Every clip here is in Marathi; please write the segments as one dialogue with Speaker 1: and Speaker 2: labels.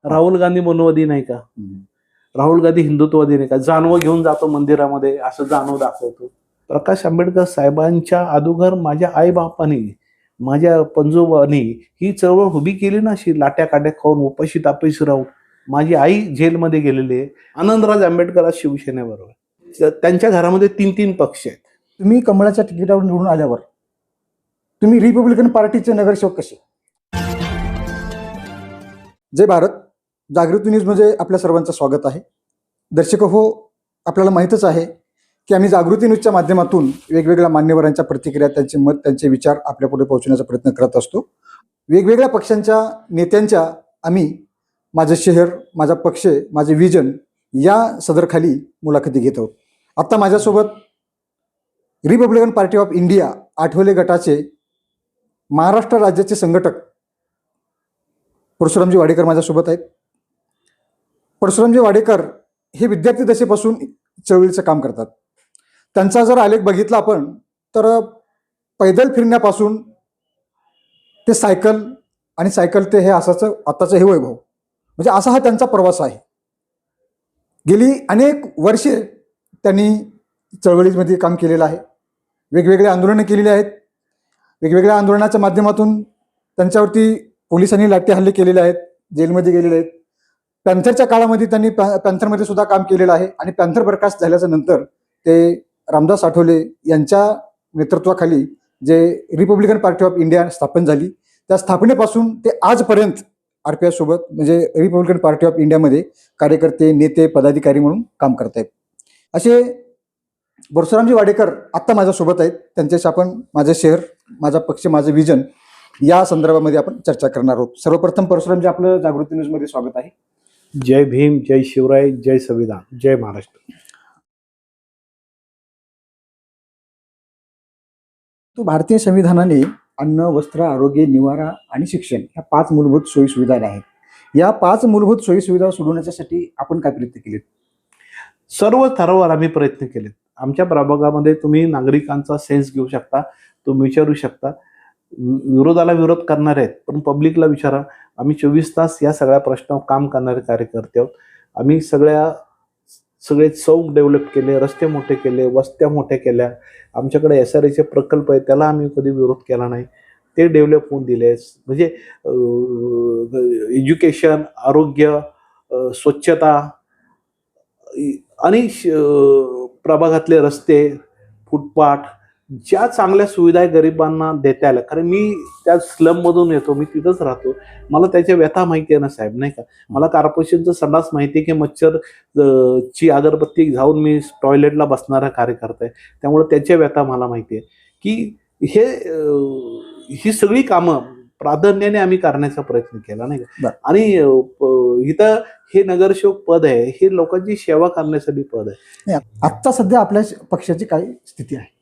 Speaker 1: राहुल गांधी मनोवादी नाही का? राहुल गांधी हिंदुत्ववादी नाही का? जानवं घेऊन जातो मंदिरामध्ये, असं जानवं दाखवतो. प्रकाश आंबेडकर साहेबांच्या अगोदर माझ्या आईबापांनी, माझ्या पंजोबांनी ही चळवळ उभी केली ना, अशी लाट्या काट्या खाऊन उपाशी तापाशी राहून. माझी आई जेलमध्ये गेलेली आहे. आनंदराज आंबेडकर आज शिवसेनेबरोबर. त्यांच्या घरामध्ये 3-3 पक्ष आहेत.
Speaker 2: तुम्ही कमळाच्या तिकिटावर निवडून आल्यावर तुम्ही रिपब्लिकन पार्टीचे नगरसेवक कसे? जय भारत. जागृती न्यूजमध्ये आपल्या सर्वांचं स्वागत आहे. दर्शक हो, आपल्याला माहीतच आहे की आम्ही जागृती न्यूजच्या माध्यमातून वेगवेगळ्या मान्यवरांच्या प्रतिक्रिया, त्यांचे मत, त्यांचे विचार आपल्यापुढे पोहोचवण्याचा प्रयत्न करत असतो. वेगवेगळ्या पक्षांच्या नेत्यांच्या आम्ही माझं शहर, माझा पक्ष, माझे विजन या सदरखाली मुलाखती घेत आहोत. आत्ता माझ्यासोबत Republican party of India Athawale गटाचे महाराष्ट्र राज्याचे संघटक परशुरामजी वाडेकर माझ्यासोबत आहेत. परशुरामजी वाडेकर हे विद्यार्थी दशेपासून चळवळीचं काम करतात. त्यांचा जर आलेख बघितला आपण तर पैदल फिरण्यापासून ते सायकल आणि सायकल ते हे असाचं आत्ताचं हे वैभव, म्हणजे असा हा त्यांचा प्रवास आहे. गेली अनेक वर्षे त्यांनी चळवळीमध्ये काम केलेलं आहे. वेगवेगळे आंदोलनं केलेली आहेत. वेगवेगळ्या आंदोलनाच्या माध्यमातून त्यांच्यावरती पोलिसांनी लाठी हल्ले केलेले आहेत, जेलमध्ये गेलेले आहेत. पॅन्थरच्या काळामध्ये त्यांनी पॅन्थरमध्ये सुद्धा काम केलेलं आहे आणि पॅन्थर बरखास्त झाल्याच्या नंतर ते रामदास आठवले यांच्या नेतृत्वाखाली जे रिपब्लिकन पार्टी ऑफ इंडिया स्थापन झाली, त्या स्थापनेपासून ते आजपर्यंत RPI सोबत म्हणजे रिपब्लिकन पार्टी ऑफ इंडियामध्ये कार्यकर्ते, नेते, पदाधिकारी म्हणून काम करत आहेत. असे परशुरामजी वाडेकर आत्ता माझ्यासोबत आहेत. त्यांच्याशी आपण माझं शहर, माझा पक्ष, माझं विजन या संदर्भामध्ये आपण चर्चा करणार आहोत. सर्वप्रथम परशुरामजी, आपलं जागृती न्यूजमध्ये स्वागत आहे.
Speaker 1: जय भीम, जय शिवराय, जय संविधान, जय महाराष्ट्र.
Speaker 2: तो भारतीय संविधानाने अन्न, वस्त्र, आरोग्य, निवारा आणि शिक्षण ह्या 5 मूलभूत सोयी सुविधा आहेत. या 5 मूलभूत सोयी सुविधा सोडवण्यासाठी आपण काय प्रयत्न केलेत?
Speaker 1: सर्व स्तरावर आम्ही प्रयत्न केलेत. आमच्या प्रभागामध्ये तुम्ही नागरिकांचा सेन्स घेऊ शकता, तुम्ही विचारू शकता. विरोधाला विरोध करणारे आहेत, पण पब्लिकला विचारा. आम्ही 24 तास या सगळ्या प्रश्नावर काम करणारे कार्यकर्ते आहोत. आम्ही सगळे चौक डेव्हलप केले, रस्ते मोठे केले, वस्त्या मोठ्या केल्या. आमच्याकडे SRAचे प्रकल्प आहे, त्याला आम्ही कधी विरोध केला नाही, ते डेव्हलप होऊन दिले. म्हणजे एज्युकेशन, आरोग्य, स्वच्छता आणि प्रभागातले रस्ते, फुटपाथ, ज्या चांगल्या सुविधा आहे गरिबांना देता आल्या. कारण मी त्या स्लममधून येतो, मी तिथंच राहतो, मला त्याच्या व्यथा माहिती आहे ना साहेब, नाही का? मला कॉर्पोरेशनचं संडास माहिती आहे की मच्छर ची अगरबत्ती जाऊन मी टॉयलेटला बसणारा कार्यकर्ता आहे, त्यामुळे त्याच्या व्यथा मला माहिती आहे की ही सगळी कामं प्राधान्याने आम्ही करण्याचा प्रयत्न केला, नाही का? आणि इथं हे नगरसेवक पद आहे, हे लोकांची सेवा करण्यासाठी पद आहे.
Speaker 2: आत्ता सध्या आपल्या पक्षाची काय स्थिती आहे?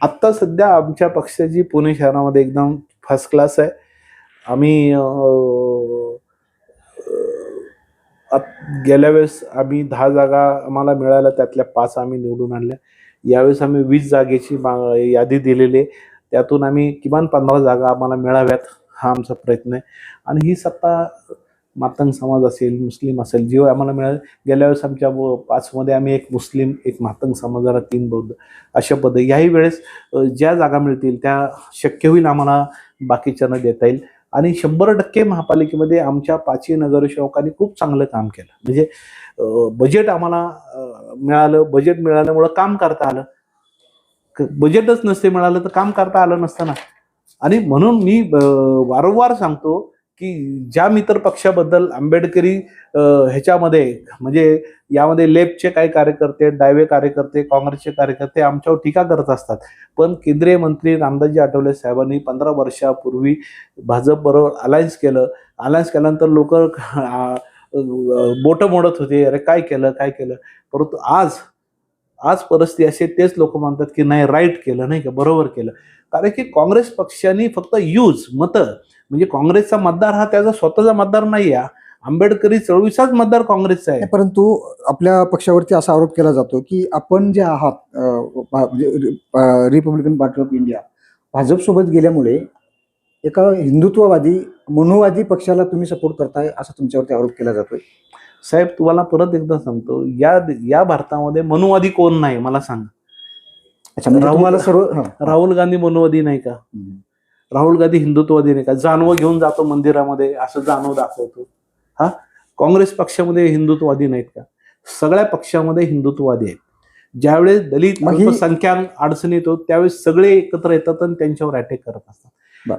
Speaker 1: आत्ता सध्या आमच्या पक्षाची पुणे शहरामध्ये एकदम फर्स्ट क्लास आहे. आम्ही गेल्या वेळेस आम्ही 10 जागा आम्हाला मिळाल्या, त्यातल्या 5 आम्ही निवडून आणल्या. यावेळेस आम्ही 20 जागेची यादी दिलेली आहे, त्यातून आम्ही किमान 15 जागा आम्हाला मिळाव्यात, हा आमचा प्रयत्न आहे. आणि ही सत्ता मातंग समाज असेल, मुस्लिम असेल, जे आम्हाला मिळाले. गेल्या वेळेस आमच्या 5मध्ये आम्ही 1 मुस्लिम, 1 मातंग समाजाला, 3 बौद्ध अशा पद्धती. याही वेळेस ज्या जागा मिळतील त्या शक्य होईल आम्हाला बाकीच्यांना देता येईल. आणि 100% महापालिकेमध्ये आमच्या 5ही नगरसेवकांनी खूप चांगलं काम केलं. म्हणजे बजेट आम्हाला मिळालं, बजेट मिळाल्यामुळं काम करता आलं. बजेटच नसते मिळालं तर काम करता आलं नसतं ना. आणि म्हणून मी वारंवार सांगतो की ज्या मित्र पक्षाबद्दल आंबेडकरी ह्याच्यामध्ये, म्हणजे यामध्ये लेफ्टचे काही कार्यकर्ते, डावे कार्यकर्ते, काँग्रेसचे कार्यकर्ते आमच्यावर टीका करत असतात, पण केंद्रीय मंत्री रामदासजी आठवले साहेबांनी 15 वर्षापूर्वी भाजपबरोबर अलायन्स केलं. अलायन्स केल्यानंतर लोक बोटं मोडत होते, अरे काय केलं काय केलं. परंतु आज परिस्थिती असे तेच लोक म्हणतात की नाही, राईट केलं, नाही का, बरोबर केलं. कारण की काँग्रेस पक्षाने फक्त मतं, म्हणजे काँग्रेसचा मतदार हा त्याचा स्वतःचा मतदार नाही आहे, आंबेडकरी चळवळीचाच मतदार काँग्रेसचा आहे.
Speaker 2: परंतु आपल्या पक्षावरती असा आरोप केला जातो की आपण जे आहात रिपब्लिकन पार्टी ऑफ इंडिया भाजपसोबत गेल्यामुळे एका हिंदुत्ववादी मनोवादी पक्षाला तुम्ही सपोर्ट करताय असा तुमच्यावरती आरोप केला जातोय.
Speaker 1: साहेब तुम्हाला परत एकदा सांगतो, या भारतामध्ये मनुवादी कोण नाही मला सांगा.
Speaker 2: अच्छा, म्हणजे तुम्हाला सर्व
Speaker 1: राहुल गांधी मनुवादी नाही का? राहुल गांधी हिंदुत्ववादी नाही का? जानवं घेऊन जातो मंदिरामध्ये असं जानवं दाखवतो. हा, काँग्रेस पक्षामध्ये हिंदुत्ववादी नाहीत का? सगळ्या पक्षामध्ये हिंदुत्ववादी आहेत. ज्यावेळेस दलित अल्पसंख्याक अडचणी येतो त्यावेळेस सगळे एकत्र येतात आणि त्यांच्यावर अटॅक करत असतात.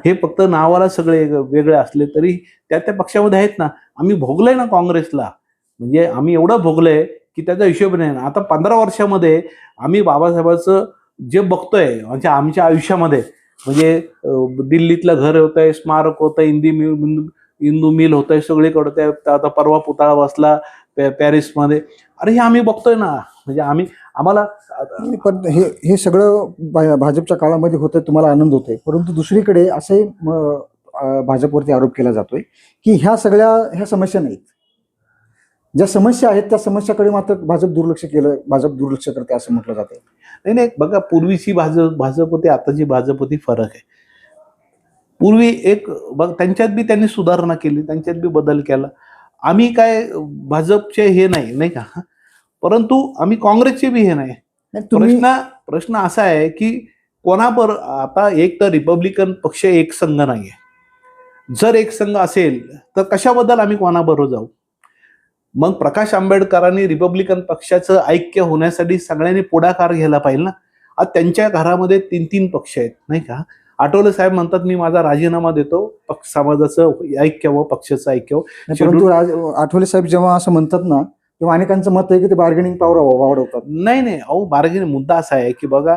Speaker 1: हे फक्त नावाला सगळे वेगळे असले तरी त्या पक्षामध्ये आहेत ना. आम्ही भोगलोय ना काँग्रेसला, म्हणजे आम्ही एवढं भोगलोय की त्याचा हिशोब नाही. आता 15 वर्षामध्ये आम्ही बाबासाहेबांचं जे बघतोय म्हणजे आमच्या आयुष्यामध्ये, म्हणजे दिल्लीतलं घर होतंय, स्मारक होतंय, इंदू मिल होतंय, सगळीकडे आता परवा पुतळा बसला पॅरिसमध्ये. अरे हे आम्ही बघतोय ना, म्हणजे आम्हाला.
Speaker 2: पण हे सगळं भाजपच्या काळामध्ये होतं, तुम्हाला आनंद होतोय. परंतु दुसरीकडे असे भाजपवरती आरोप केला जातोय की ह्या समस्या नाहीत. ज्या समस्या आहेत त्या समस्याकडे मात्र भाजप दुर्लक्ष करते असं म्हटलं जातं.
Speaker 1: नाही बघा, पूर्वीची भाजप होती, आताची भाजप होती, फरक आहे. पूर्वी त्यांच्यात बी त्यांनी सुधारणा केली, त्यांच्यात बी बदल केला. आम्ही काय भाजपचे हे नाही का, परंतु आम्ही काँग्रेसचे बी हे नाही. प्रश्न असा आहे की कोणावर आता एक तर रिपब्लिकन पक्ष एक संघ नाहीये. जर एक संघ असेल तर कशाबद्दल आम्ही कोणाबरोबर जाऊ? मग प्रकाश आंबेडकरांनी रिपब्लिकन पक्षाचं ऐक्य होण्यासाठी सगळ्यांनी पुढाकार घ्यायला पाहिजे ना. आज त्यांच्या घरामध्ये 3 पक्ष आहेत नाही का. आठवले साहेब म्हणतात मी माझा राजीनामा देतो, समाजाचं ऐक्य व पक्षाचं ऐक्य.
Speaker 2: परंतु आठवले साहेब जेव्हा असं म्हणतात ना तेव्हा अनेकांचं मत आहे की ते बार्गेनिंग पॉवर वाढवतात.
Speaker 1: नाही अहो, बार्गेनिंग मुद्दा असा आहे की बघा,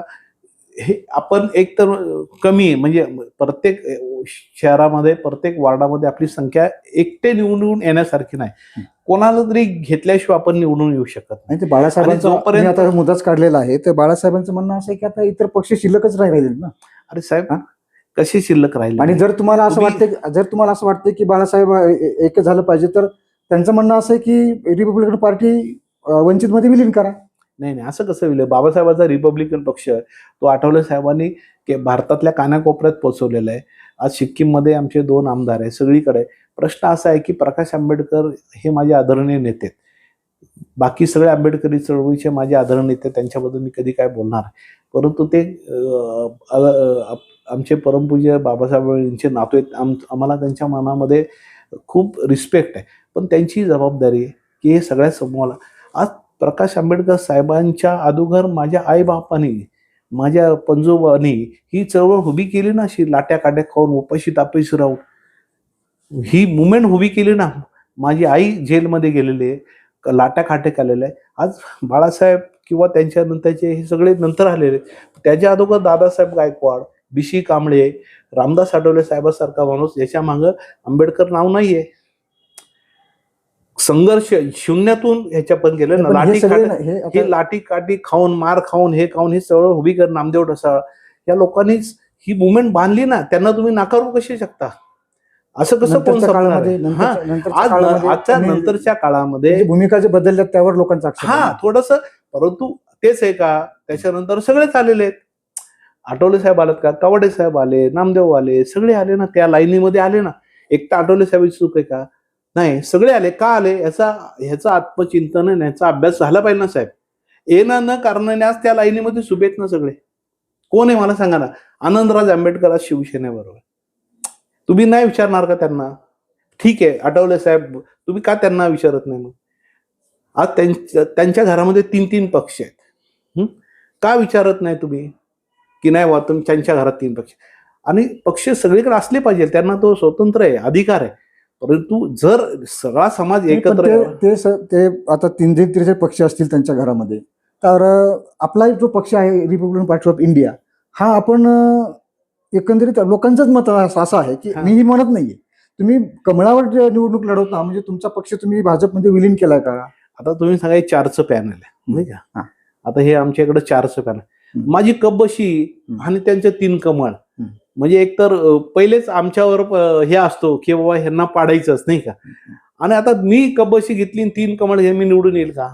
Speaker 1: हे आपण एक तर कमी म्हणजे प्रत्येक शहरामध्ये प्रत्येक वॉर्डामध्ये आपली संख्या एकटे निवडून येण्यासारखी नाही. कोणाला तरी घेतल्याशिवाय आपण निवडून येऊ शकत नाही.
Speaker 2: ते बाळासाहेबांचा आता मुद्दाच काढलेला आहे. तर बाळासाहेबांचं म्हणणं असं आहे की आता इतर पक्ष शिल्लकच नाही राहिले ना.
Speaker 1: अरे साहेब, कशी शिल्लक राहील?
Speaker 2: आणि जर तुम्हाला असं वाटतं की बाळासाहेब एक झालं पाहिजे तर त्यांचं म्हणणं असं आहे की रिपब्लिकन पार्टी वंचित मध्ये विलीन करा.
Speaker 1: नाही असं कसं विलीन? बाबासाहेबांचा रिपब्लिकन पक्ष तो आठवले साहेबांनी भारतातल्या कानाकोपऱ्यात पोहोचवलेला आहे. आज सिक्कीममध्ये आमचे 2 आमदार आहे, सगळीकडे. प्रश्न असा आहे की प्रकाश आंबेडकर हे माझे आदरणीय नेते, बाकी सगळे आंबेडकरी चळवळीचे माझे आदरणीय नेते, त्यांच्याबद्दल मी कधी काय बोलणार, परंतु ते आमचे परमपूज्य बाबासाहेब यांचे नातू आहेत. आम्हाला त्यांच्या मनामध्ये खूप रिस्पेक्ट आहे. पण त्यांची जबाबदारी आहे की हे सगळ्या समूहाला. आज प्रकाश आंबेडकर साहेबांच्या अगोदर माझ्या आईबापांनी, माझ्या पंजोबांनी ही चळवळ उभी केली ना, अशी लाट्या काट्या खाऊन उपाशी तापाशी राहून ही मुवमेंट उभी केली ना. माझी आई जेलमध्ये गेलेली आहे, लाट्या काटे आलेले आहे. आज बाळासाहेब किंवा त्यांच्या नंतरचे हे सगळे नंतर आलेले. त्याच्या अगोदर दादासाहेब गायकवाड, BC कांबळे, रामदास आठवले साहेबांसारखा माणूस, याच्या मागं आंबेडकर नाव नाहीये. संघर्ष शून्यातून ह्याच्या पण गेले ना. लाठी काठी खाऊन, मार खाऊन, हे खाऊन ही चळवळ उभी कर. नामदेव ढसाळ या लोकांनीच ही मुवमेंट बांधली ना. त्यांना तुम्ही नाकारू कसे शकता? असं कसं कोण आजच्या नंतरच्या काळामध्ये
Speaker 2: भूमिका जे बदलल्या त्यावर लोकांचा
Speaker 1: थोडस. परंतु तेच आहे का, त्याच्यानंतर सगळेच आलेले आहेत. आठवले साहेब आलेत का, कवाडे साहेब आले, नामदेव आले, सगळे आले ना, त्या लाईनीमध्ये आले ना. एक तर आठवले साहेबांची चूक आहे का? नाही, सगळे आले. का आले? ह्याचं आत्मचिंतन, ह्याचा अभ्यास झाला पाहिजे ना साहेब. येणं न कारणाने आज त्या लाईनीमध्ये सुभेत ना सगळे. कोण आहे मला सांगा ना? आनंदराज आंबेडकर आज शिवसेनेबरोबर. तुम्ही नाही विचारणार का त्यांना? ठीक आहे, आठवले साहेब तुम्ही का त्यांना विचारत नाही? मग आज त्यांच्या घरामध्ये 3 पक्ष आहेत. का विचारत नाही तुम्ही की नाही वा त्यांच्या घरात 3 पक्ष? आणि पक्ष सगळीकडे असले पाहिजे, त्यांना तो स्वतंत्र आहे, अधिकार आहे. परंतु जर सगळा समाज एकत्र
Speaker 2: ते आता 3 पक्ष असतील त्यांच्या घरामध्ये, तर आपला जो पक्ष आहे रिपब्लिकन पार्टी ऑफ इंडिया, हा आपण एकंदरीत लोकांचंच मत असं आहे की मी ही म्हणत नाहीये तुम्ही कमळावर निवडणूक लढवता म्हणजे तुमचा पक्ष तुम्ही भाजपमध्ये विलीन केलाय का?
Speaker 1: आता तुम्ही सांगा 4चं पॅनल आहे नाही का. आता हे आमच्याकडे 4चं पॅनल, माझी कब्बशी आणि त्यांचे 3 कमळ. म्हणजे एकतर पहिलेच आमच्यावर हे असतो की बाबा ह्यांना पाडायचंच नाही का. आणि आता मी कब्बशी घेतली 3 कमळ, हे मी निवडून येईल का?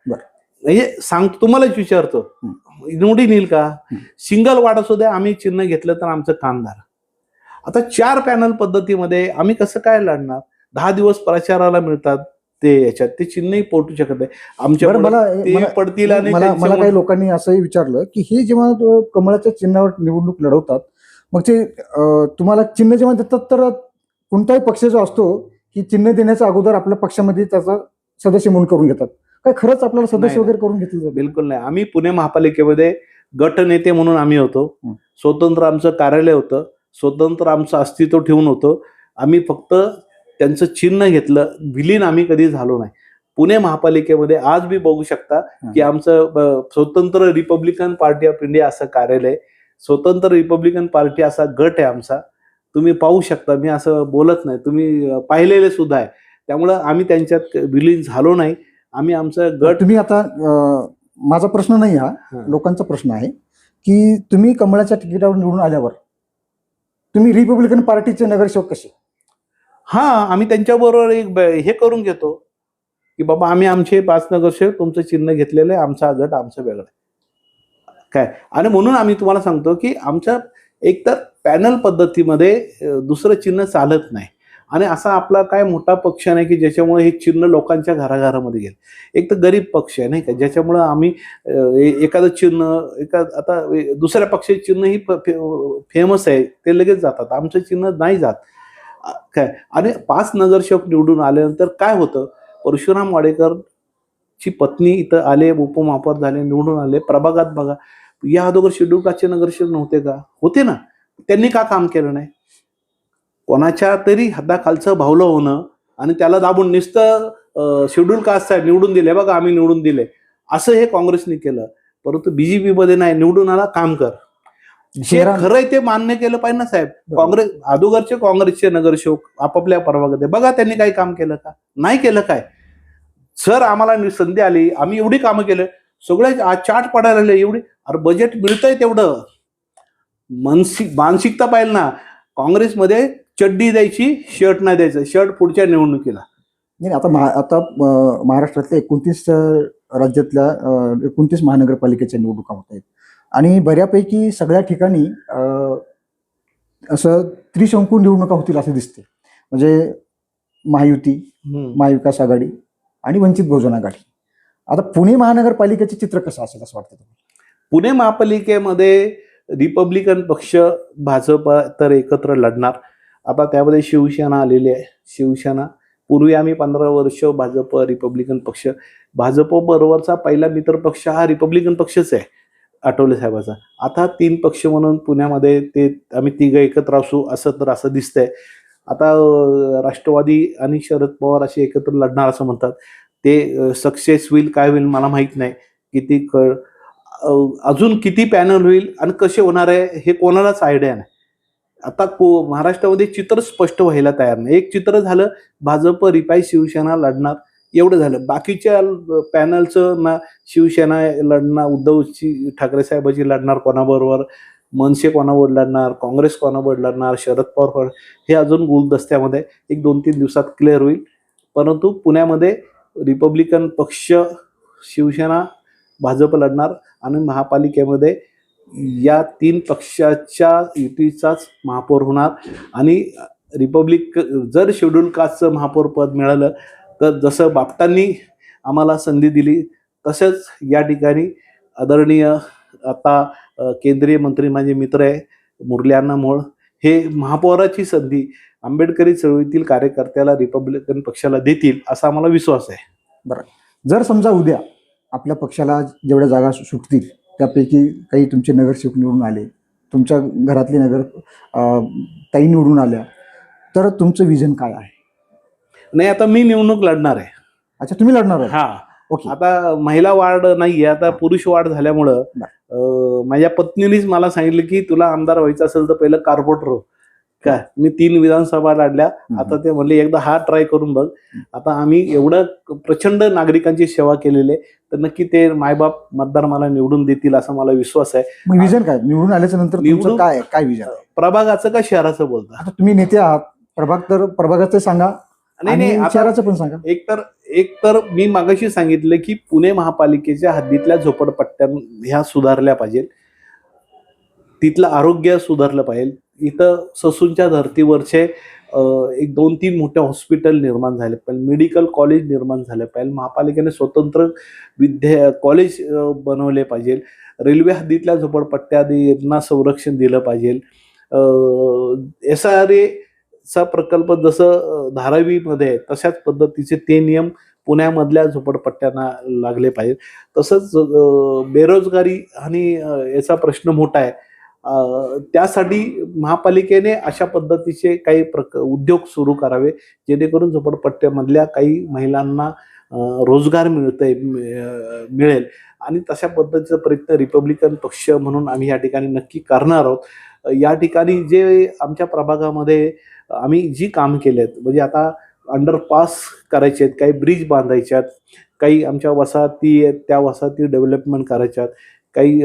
Speaker 1: म्हणजे सांगतो, तुम्हालाच विचारतो, निवडून येईल का? सिंगल वाडा सुद्धा आम्ही चिन्ह घेतलं तर आमचं कामदार. आता 4 पॅनल पद्धतीमध्ये आम्ही कसं काय लढणार? 10 दिवस प्रचाराला मिळतात ते याच्यात, ते चिन्हही पोटू शकत नाही आमच्या.
Speaker 2: बरं,
Speaker 1: ते पडतील आणि
Speaker 2: मला
Speaker 1: त्यांच्यामुळे-
Speaker 2: काही लोकांनी असंही विचारलं की हे जेव्हा कमळाच्या चिन्हावर निवडणूक लढवतात, मग ते तुम्हाला चिन्ह जेव्हा देतात तर कोणताही पक्ष जो असतो ही चिन्ह देण्याच्या अगोदर आपल्या पक्षामध्ये त्याचा सदस्य म्हणून करून घेतात. काय खरंच आपल्याला सदस्य
Speaker 1: नाही,
Speaker 2: वगैरे करून घेतलं जातं?
Speaker 1: बिलकुल नाही. आम्ही पुणे महापालिकेमध्ये गट नेते म्हणून आम्ही होतो.
Speaker 2: हं.
Speaker 1: स्वतंत्र आमचं कार्यालय होतं, स्वतंत्र आमचं अस्तित्व ठेवून होतं. आम्ही फक्त त्यांचं चिन्ह घेतलं, विलीन आम्ही कधी झालो नाही. पुणे महापालिकेमध्ये आज बी बघू शकता की आमचं स्वतंत्र रिपब्लिकन पार्टी ऑफ इंडिया असं कार्यालय, स्वतंत्र रिपब्लिकन पार्टी असा गट आहे आमचा. तुम्ही पाहू शकता, मी असं बोलत नाही, तुम्ही पाहिलेले सुद्धा आहे. त्यामुळं आम्ही त्यांच्यात विलीन झालो नाही. आम्ही आमचं गट.
Speaker 2: तुम्ही आता माझा प्रश्न नाही हा,
Speaker 1: हं.
Speaker 2: लोकांचा प्रश्न आहे की तुम्ही कमळाच्या तिकिटावर निवडून आल्यावर तुम्ही रिपब्लिकन पार्टीचे नगरसेवक कसे?
Speaker 1: हा, आम्ही त्यांच्याबरोबर हे करून घेतो की बाबा आम्ही आमचे 5 नगरसेवक, तुमचं चिन्ह घेतलेलं आहे, आमचा गट आमचं वेगळं आहे काय. आणि म्हणून आम्ही तुम्हाला सांगतो की आमच्या एकतर पॅनल पद्धतीमध्ये दुसरं चिन्ह चालत नाही. आणि असा आपला काय मोठा पक्ष नाही की ज्याच्यामुळे हे चिन्ह लोकांच्या घराघरामध्ये गेले. एक तर गरीब पक्ष आहे नाही का, ज्याच्यामुळं आम्ही एखादं चिन्ह आता दुसऱ्या पक्षाचे चिन्ह ही फेमस आहे, ते लगेच जातात, आमचं चिन्ह नाही जात काय. आणि 5 नगरसेवक निवडून आल्यानंतर काय होतं, परशुराम वाडेकर ची पत्नी इथं आले, उपमहापौर झाले, निवडून आले. प्रभागात बघा, या अगोदर शेड्यूल कास्टचे नगरसेवक नव्हते का? होते ना. त्यांनी का काम केलं नाही? कोणाच्या तरी हाताखालचं भावलं होणं आणि त्याला दाबून नुसतं शेड्यूल कास्ट आहे निवडून दिले, बघा आम्ही निवडून दिले, असं हे काँग्रेसने केलं. परंतु बीजेपी मध्ये नाही, निवडून आला काम कर, जे खरंय ते मान्य केलं पाहिजे ना साहेब. काँग्रेस अगोदरचे काँग्रेसचे नगरसेवक आपापल्या प्रभागात बघा त्यांनी काही काम केलं का? नाही केलं काय. सर आम्हाला संधी आली, आम्ही एवढी कामं केलं, सगळे चाट पडायला लागले एवढी. अरे बजेट मिळतंय तेवढं, मानसिकता पाहिजे ना. काँग्रेसमध्ये चड्डी द्यायची, शर्ट नाही द्यायचं, शर्ट पुढच्या निवडणुकीला.
Speaker 2: नाही, आता महाराष्ट्रातल्या 29 राज्यातल्या 29 महानगरपालिकेच्या निवडणुका होत आहेत आणि बऱ्यापैकी सगळ्या ठिकाणी असं त्रिशंकू निवडणुका होतील असं दिसते. म्हणजे महायुती, महाविकास आघाडी आणि वंचित बहुजन आघाडी. आता पुणे महानगरपालिकेचे चित्र कसं असेल असं वाटतं तुम्हाला?
Speaker 1: पुणे महापालिकेमध्ये रिपब्लिकन पक्ष, भाजप तर एकत्र लढणार. आता त्यामध्ये शिवसेना आलेली आहे. शिवसेना पूर्वी आम्ही 15 वर्ष भाजप रिपब्लिकन पक्ष, भाजप बरोबरचा पहिला मित्र पक्ष हा रिपब्लिकन पक्षच आहे आठवले साहेबाचा. आता 3 पक्ष म्हणून पुण्यामध्ये ते आम्ही तिघं एकत्र असू असं दिसतंय. आता राष्ट्रवादी आणि शरद पवार असे एकत्र लढणार असं म्हणतात. ते सक्सेस होईल काय होईल मला माहित नाही. अजून किती पॅनल होईल आणि कसे होणार आहे हे कोणालाच आयडिया नाही. आता महाराष्ट्रामध्ये चित्र स्पष्ट व्हायला तयार नाही. एक चित्र झालं, भाजप रिपाई शिवसेना लढणार, एवढं झालं. बाकीच्या पॅनलचं ना शिवसेना लढणार, उद्धवची ठाकरे साहेबाची लढणार कोणाबरोबर, मनसे कोणावर लढणार, काँग्रेस कोणावर लढणार, शरद पवार, हे अजून गुलदस्त्यामध्ये 1-2-3 दिवसात क्लिअर होईल. परंतु पुण्यामध्ये रिपब्लिकन पक्ष, शिवसेना, भाजप लढणार आणि महापालिकेमध्ये या 3 पक्षाच्या युतीचाच महापौर होणार. आणि जर शेड्यूल कास्टचं महापौर पद मिळालं तर जसं बापटांनी आम्हाला संधी दिली तसंच या ठिकाणी आदरणीय आता केंद्रीय मंत्री माझे मित्र आहे मुरली अण्णा मोहोळ, हे महापौराची संधी आंबेडकरी चळवळीतील कार्यकर्त्याला रिपब्लिकन पक्षाला देतील असा आम्हाला विश्वास आहे.
Speaker 2: बरं, जर समजा उद्या आपल्या पक्षाला जेवढ्या जागा सुटतील त्यापैकी काही तुमचे नगरसेवक निवडून आले, तुमच्या घरातले ताई निवडून आल्या, तर तुमचं विजन काय आहे?
Speaker 1: नाही, आता मी निवडणूक लढणार आहे.
Speaker 2: अच्छा, तुम्ही लढणार आहे?
Speaker 1: हा,
Speaker 2: ओके.
Speaker 1: आता महिला वार्ड नाहीये, आता पुरुष वार्ड झाल्यामुळं माझ्या पत्नीनेच मला सांगितलं की तुला आमदार व्हायचं असेल तर पहिलं कॉर्पोरेटर हो का. मी 3 विधानसभा लढल्या. आता ते म्हणले एकदा हा ट्राय करून बघ. आता आम्ही एवढं प्रचंड नागरिकांची सेवा केलेली आहे तर नक्की ते मायबाप मतदार मला निवडून देतील असा मला विश्वास आहे.
Speaker 2: मग विजन काय निवडून आल्याच्या नंतर तुमचं काय विजन आहे?
Speaker 1: प्रभागाचं का शहराचं बोलता?
Speaker 2: आता तुम्ही नेते आहात, प्रभागाचं सांगा आणि शहराचं पण सांगा.
Speaker 1: एकतर मी मागाशी सांगितलं की पुणे महापालिकेच्या हद्दीतल्या झोपडपट्ट्या ह्या सुधारल्या पाहिजेत. तिथलं आरोग्य सुधारलं पाहिजे. इथं ससूनच्या धर्तीवरचे एक 2-3 मोठे हॉस्पिटल निर्माण झाले पाहिजे, मेडिकल कॉलेज निर्माण झाले पाहिजे, महापालिकेने स्वतंत्र कॉलेज बनवले पाहिजे, रेल्वे हद्दीतल्या झोपडपट्ट्यांना संरक्षण दिलं पाहिजे. SRA चा प्रकल्प जसं धारावीमध्ये आहे तशाच पद्धतीचे ते नियम पुण्यामधल्या झोपडपट्ट्यांना लागले पाहिजेत. तसंच बेरोजगारी आणि याचा प्रश्न मोठा आहे. त्यासाठी महापालिकेने अशा पद्धतीचे काही उद्योग सुरू करावे जेणेकरून झोपडपट्ट्यामधल्या काही महिलांना रोजगार मिळेल आणि तशा पद्धतीचा प्रयत्न रिपब्लिकन पक्ष म्हणून आम्ही या ठिकाणी नक्की करणार आहोत. या ठिकाणी जे आमच्या प्रभागामध्ये आम्ही जी काम केलेत, म्हणजे आता अंडरपास करायचे आहेत, काही ब्रिज बांधायचे आहेत, काही आमच्या वसाहती आहेत त्या वसाहती डेव्हलपमेंट करायच्यात, काही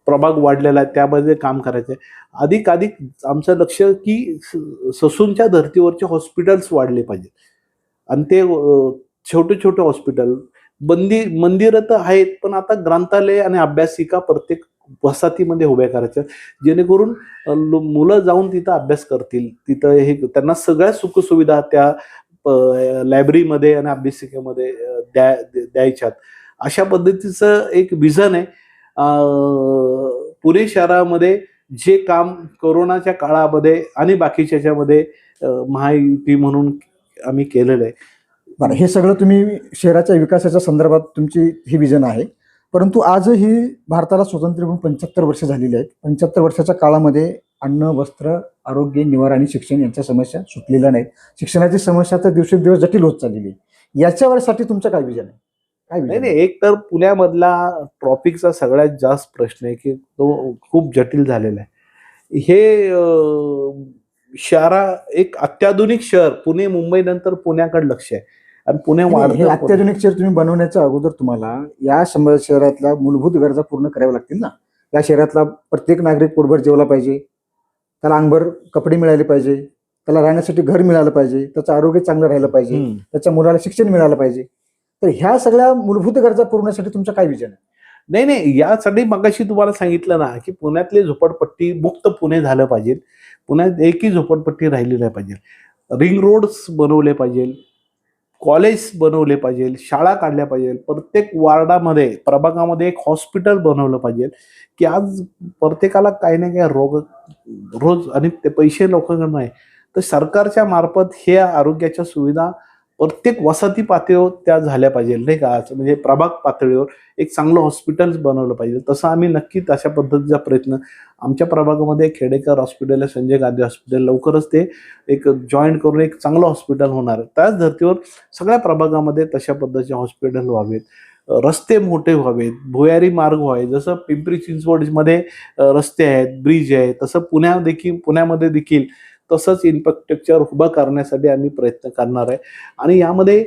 Speaker 1: प्रभाग वाढलेला आहे त्यामध्ये काम करायचं आहे. अधिकाधिक आमचं लक्ष की ससूनच्या धर्तीवरचे हॉस्पिटल्स वाढले पाहिजे आणि ते छोटे छोटे हॉस्पिटल मंदिरं तर आहेत, पण आता ग्रंथालय आणि अभ्यासिका प्रत्येक वसाहतीमध्ये उभ्या करायच्या जेणेकरून मुलं जाऊन तिथं अभ्यास करतील. तिथं हे त्यांना सगळ्या सुखसुविधा त्या लायब्ररीमध्ये आणि अभ्यासिकेमध्ये द्यायच्यात. अशा पद्धतीचं एक विजन आहे. पुणे शहरामध्ये जे काम कोरोनाच्या काळामध्ये आणि बाकीच्या ह्याच्यामध्ये महायुती म्हणून आम्ही केलेलं आहे.
Speaker 2: बरं, हे सगळं तुम्ही शहराच्या विकासाच्या संदर्भात तुमची ही विजन आहे, परंतु आजही भारताला स्वातंत्र्य होऊन 75 वर्ष झालेली आहेत. 75 वर्षाच्या काळामध्ये अन्न, वस्त्र, आरोग्य, निवारा आणि शिक्षण यांच्या समस्या सुटलेल्या नाहीत. शिक्षणाची समस्या तर दिवसेंदिवस जटिल होत चाललेली आहे. याच्यावरसाठी तुमचं काय विजन आहे? काय
Speaker 1: नाही नाही, एक तर पुण्यामधला ट्रॉफिकचा सगळ्यात जास्त प्रश्न आहे की तो खूप जटिल झालेला आहे. हे एक अत्याधुनिक शहर पुणे मुंबई नंतर पुण्याकडे लक्ष आहे आणि पुणे
Speaker 2: हे
Speaker 1: वाढतं.
Speaker 2: अत्याधुनिक शहर तुम्ही बनवण्याच्या अगोदर तुम्हाला या शहरातल्या मूलभूत गरजा पूर्ण कराव्या लागतील ना. या शहरातला प्रत्येक नागरिक पोटभर जेवला पाहिजे, त्याला अंगभर कपडे मिळाले पाहिजे, त्याला राहण्यासाठी घर मिळालं पाहिजे, त्याचं आरोग्य चांगलं राहिलं पाहिजे, त्याच्या मुलाला शिक्षण मिळालं पाहिजे. तर ह्या सगळ्या मूलभूत गरजा पुरवण्यासाठी तुमचं काय विजन आहे?
Speaker 1: नाही नाही, यासाठी मगाशी तुम्हाला सांगितलं ना की पुण्यातली झोपडपट्टी मुक्त पुणे झालं पाहिजे. पुण्यात एकही झोपडपट्टी राहिली नाही पाहिजे. रिंग रोड्स बनवले पाहिजे, कॉलेज बनवले पाहिजे, शाळा काढल्या पाहिजे, प्रत्येक वार्डामध्ये प्रभागामध्ये एक हॉस्पिटल बनवलं पाहिजे की आज प्रत्येकाला काही ना काही रोज आणि ते पैसे लोकांकडे नाही तर सरकारच्या मार्फत हे आरोग्याच्या सुविधा प्रत्येक वसाहती पातळीवर त्या झाल्या पाहिजे नाही का. म्हणजे प्रभाग पातळीवर एक चांगलं हॉस्पिटल बनवलं पाहिजे. तसं आम्ही नक्की तशा पद्धतीचा प्रयत्न आमच्या प्रभागामध्ये खेडेकर हॉस्पिटल आहे, संजय गांधी हॉस्पिटल, लवकरच ते एक जॉईन करून एक चांगलं हॉस्पिटल होणार. त्याच धर्तीवर सगळ्या प्रभागामध्ये तशा पद्धतीचे हॉस्पिटल व्हावेत, रस्ते मोठे व्हावेत, भुयारी मार्ग व्हावे. जसं पिंपरी चिंचवडमध्ये रस्ते आहेत, ब्रिज आहे, तसं पुण्यामध्ये देखील तसंच इन्फ्रास्ट्रक्चर उभं करण्यासाठी आम्ही प्रयत्न करणार आहे. आणि यामध्ये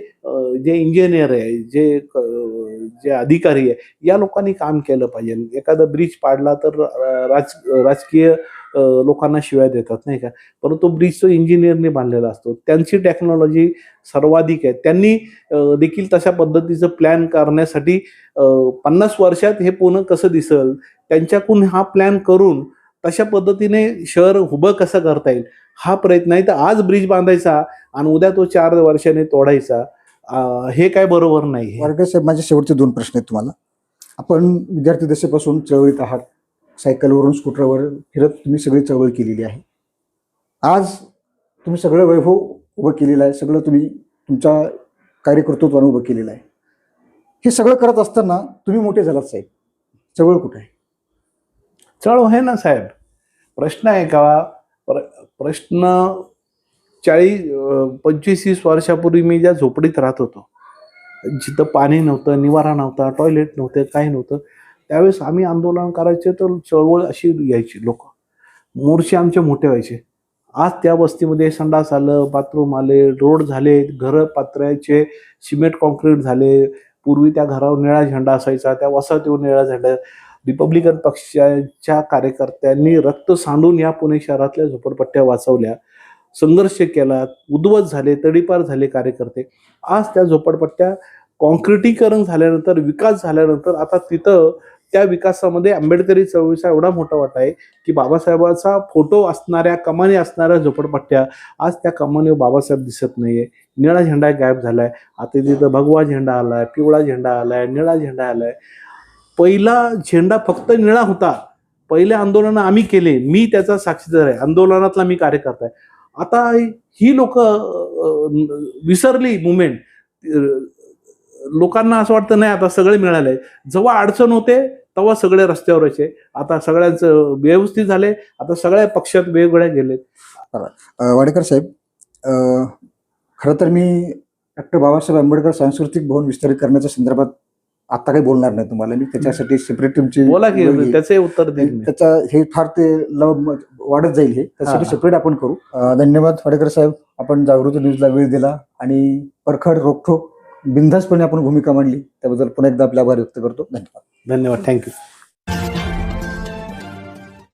Speaker 1: जे इंजिनियर आहे, जे अधिकारी आहे, या लोकांनी काम केलं पाहिजे. एखादा ब्रिज पाडला तर राजकीय लोकांना शिवाय देतात नाही का, परंतु ब्रिज तो इंजिनियरने बांधलेला असतो, त्यांची टेक्नॉलॉजी सर्वाधिक आहे. त्यांनी देखील तशा पद्धतीचं प्लॅन करण्यासाठी 50 वर्षात हे पुणे कसं दिसेल त्यांच्याकडून हा प्लॅन करून तशा पद्धतीने शहर उभं कसं करता येईल हा प्रयत्न आहे. तर आज ब्रिज बांधायचा आणि उद्या तो 4 वर्षाने तोडायचा, हे काय बरोबर नाही.
Speaker 2: वर्ग साहेब, माझे शेवटचे 2 प्रश्न आहेत तुम्हाला. आपण विद्यार्थी दशेपासून चळवळीत आहात, सायकलवरून स्कूटरवर फिरत तुम्ही सगळी चळवळ केलेली आहे. आज तुम्ही सगळं वैभव उभं केलेलं आहे, सगळं तुम्ही तुमच्या कार्यकर्तृत्वानं उभं केलेलं आहे. हे सगळं करत असताना तुम्ही मोठे झालात साहेब, चळवळ कुठे आहे?
Speaker 1: चळ आहे ना साहेब, प्रश्न आहे का? प्रश्न 25-30 वर्षापूर्वी मी ज्या झोपडीत राहत होतो, जिथं पाणी नव्हतं, निवारा नव्हता, टॉयलेट नव्हतं, काही नव्हतं, त्यावेळेस आम्ही आंदोलन करायचे तर चळवळ अशी यायची, लोक मोर्चे आमचे मोठे व्हायचे. आज त्या वस्तीमध्ये संडास आलं, बाथरूम आले, रोड झाले, घरं पात्रायचे, सिमेंट कॉन्क्रीट झाले. पूर्वी त्या घरावर निळा झेंडा असायचा, त्या वसाहतीवर निळा झेंडा. रिपब्लिकन पक्षाच्या कार्यकर्त्यांनी रक्त सांडून या पुणे शहरातल्या झोपडपट्ट्या वाचवल्या, संघर्ष केला, उद्ध्वस्त झाले, तडीपार झाले कार्यकर्ते. आज त्या झोपडपट्ट्या कॉन्क्रिटीकरण झाल्यानंतर, विकास झाल्यानंतर आता तिथं त्या विकासामध्ये आंबेडकरी चळवळीचा एवढा मोठा वाटा आहे की बाबासाहेबांचा फोटो असणाऱ्या, कमानी असणाऱ्या झोपडपट्ट्या, आज त्या कमानीवर बाबासाहेब दिसत नाहीये. निळा झेंडा गायब झालाय. आता तिथं भगवा झेंडा आलाय, पिवळा झेंडा आलाय, निळा झेंडा आलाय. पहिला झेंडा फक्त निळा होता. पहिले आंदोलन आम्ही केले, मी त्याचा साक्षीदार आहे, आंदोलनातला मी कार्यकर्ता आहे. आता ही लोक विसरली मुवमेंट. लोकांना असं वाटतं नाही आता सगळे मिळालंय. जेव्हा अडचण होते तेव्हा सगळे रस्त्यावर यायचे. आता सगळ्यांचं व्यवस्थित झाले. आता सगळ्या पक्षात वेगवेगळ्या गेलेत.
Speaker 2: वाडेकर साहेब, खरं तर मी डॉक्टर बाबासाहेब आंबेडकर सांस्कृतिक भवन विस्तारित करण्याच्या संदर्भात आता काही बोलणार नाही तुम्हाला. मी त्याच्यासाठी सेपरेट तुमची
Speaker 1: बोला की त्याचे उत्तर देईल मी.
Speaker 2: त्याचा हे फार ते वाढत जाईल, हे त्यासाठी सेपरेट आपण करू. धन्यवाद वाडेकर साहेब, आपण जागृती न्यूजला वेळ दिला आणि परखड रोखोक बिनधास्तपणे आपण भूमिका मांडली त्याबद्दल पुन्हा एकदा आपले आभार व्यक्त करतो. धन्यवाद.
Speaker 1: धन्यवाद. थँक्यू.